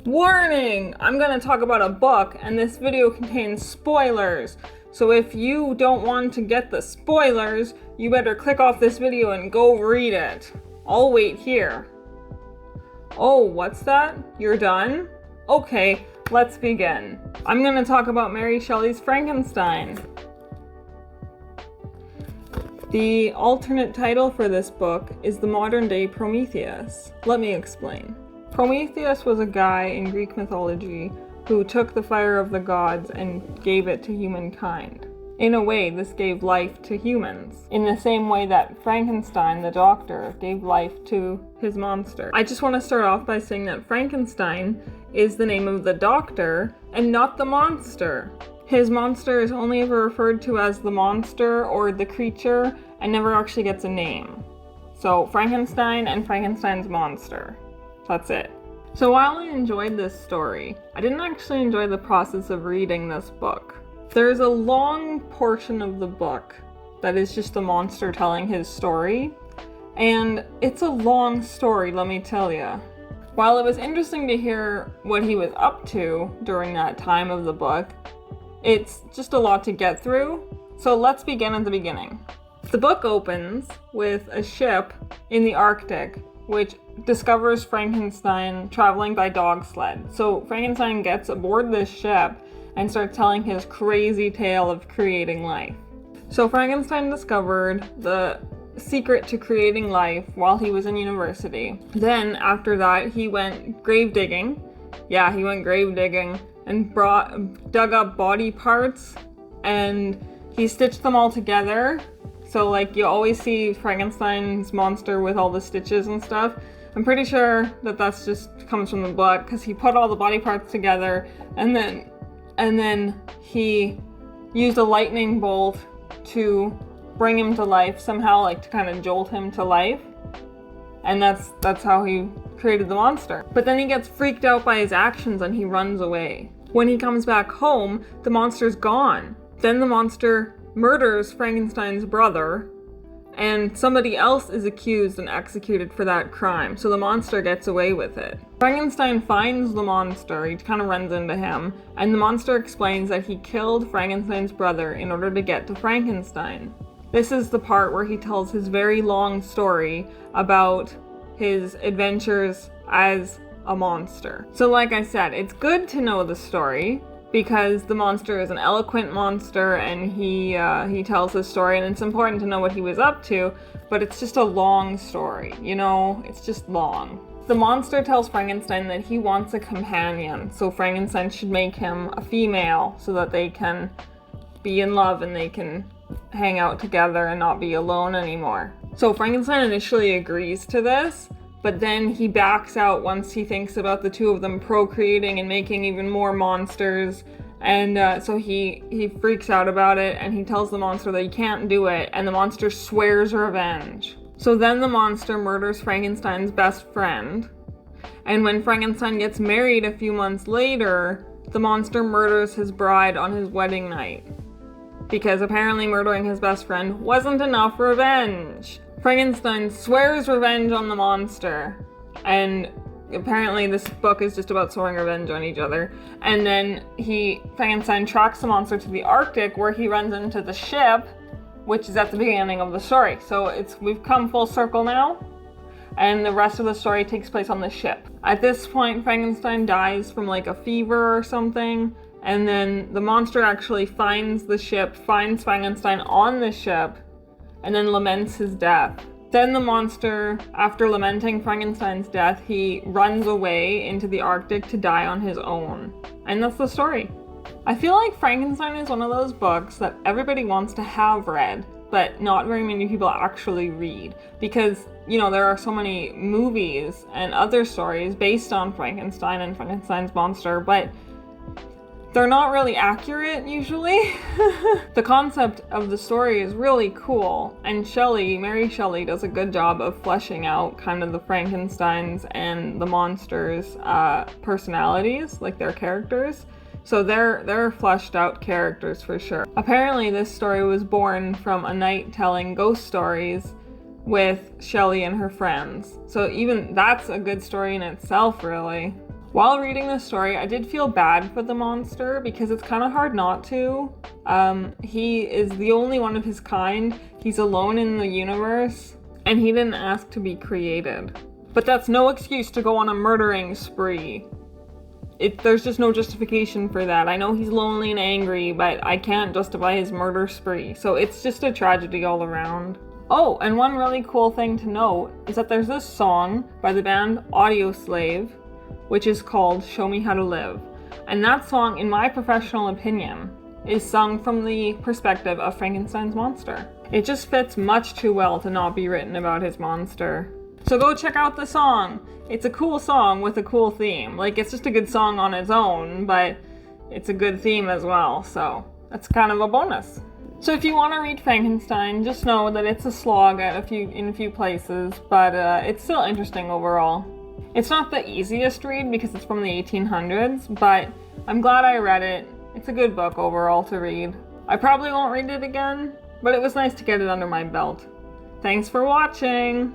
Warning! I'm going to talk about a book, and this video contains spoilers. So if you don't want to get the spoilers, you better click off this video and go read it. I'll wait here. Oh, what's that? You're done? Okay, let's begin. I'm going to talk about Mary Shelley's Frankenstein. The alternate title for this book is The Modern Day Prometheus. Let me explain. Prometheus was a guy in Greek mythology who took the fire of the gods and gave it to humankind. In a way, this gave life to humans, in the same way that Frankenstein, the doctor, gave life to his monster. I just want to start off by saying that Frankenstein is the name of the doctor and not the monster. His monster is only ever referred to as the monster or the creature and never actually gets a name. So Frankenstein and Frankenstein's monster. That's it. So while I enjoyed this story, I didn't actually enjoy the process of reading this book. There's a long portion of the book that is just the monster telling his story, and it's a long story, let me tell you. While it was interesting to hear what he was up to during that time of the book, it's just a lot to get through, so let's begin at the beginning. The book opens with a ship in the Arctic, which discovers Frankenstein traveling by dog sled. So Frankenstein gets aboard this ship and starts telling his crazy tale of creating life. So Frankenstein discovered the secret to creating life while he was in university. Then after that, he went grave digging. Yeah, he went grave digging and dug up body parts and he stitched them all together. So like you always see Frankenstein's monster with all the stitches and stuff. I'm pretty sure that that's just comes from the book because he put all the body parts together and then he used a lightning bolt to bring him to life somehow, like to kind of jolt him to life. And that's how he created the monster. But then he gets freaked out by his actions and he runs away. When he comes back home, the monster's gone. Then the monster murders Frankenstein's brother, and somebody else is accused and executed for that crime, so the monster gets away with it. Frankenstein finds the monster, he kind of runs into him, and the monster explains that he killed Frankenstein's brother in order to get to Frankenstein. This is the part where he tells his very long story about his adventures as a monster. So like I said, it's good to know the story, because the monster is an eloquent monster and he tells his story, and it's important to know what he was up to, but it's just a long story, you know, it's just long. The monster tells Frankenstein that he wants a companion, so Frankenstein should make him a female so that they can be in love and they can hang out together and not be alone anymore. So Frankenstein initially agrees to this, but then he backs out once he thinks about the two of them procreating and making even more monsters. And so he freaks out about it and he tells the monster that he can't do it, and the monster swears revenge. So then the monster murders Frankenstein's best friend. And when Frankenstein gets married a few months later, the monster murders his bride on his wedding night. Because apparently murdering his best friend wasn't enough revenge. Frankenstein swears revenge on the monster, and apparently this book is just about swearing revenge on each other. And then Frankenstein tracks the monster to the Arctic, where he runs into the ship, which is at the beginning of the story. So we've come full circle now, and the rest of the story takes place on the ship. At this point, Frankenstein dies from like a fever or something, and then the monster actually finds the ship, finds Frankenstein on the ship, and then laments his death. Then the monster, after lamenting Frankenstein's death, he runs away into the Arctic to die on his own. And that's the story. I feel like Frankenstein is one of those books that everybody wants to have read, but not very many people actually read. Because, you know, there are so many movies and other stories based on Frankenstein and Frankenstein's monster, but they're not really accurate usually. The concept of the story is really cool, and Mary Shelley does a good job of fleshing out kind of the Frankensteins and the monsters' personalities, like their characters. So they're fleshed out characters for sure. Apparently this story was born from a night telling ghost stories with Shelley and her friends. So even that's a good story in itself, really. While reading this story, I did feel bad for the monster because it's kind of hard not to. He is the only one of his kind. He's alone in the universe, and he didn't ask to be created. But that's no excuse to go on a murdering spree. There's just no justification for that. I know he's lonely and angry, but I can't justify his murder spree. So it's just a tragedy all around. Oh, and one really cool thing to note is that there's this song by the band Audioslave, which is called Show Me How to Live. And that song, in my professional opinion, is sung from the perspective of Frankenstein's monster. It just fits much too well to not be written about his monster. So go check out the song. It's a cool song with a cool theme. Like, it's just a good song on its own, but it's a good theme as well, so that's kind of a bonus. So if you want to read Frankenstein, just know that it's a slog in a few places, but it's still interesting overall. It's not the easiest read because it's from the 1800s, but I'm glad I read it. It's a good book overall to read. I probably won't read it again, but it was nice to get it under my belt. Thanks for watching!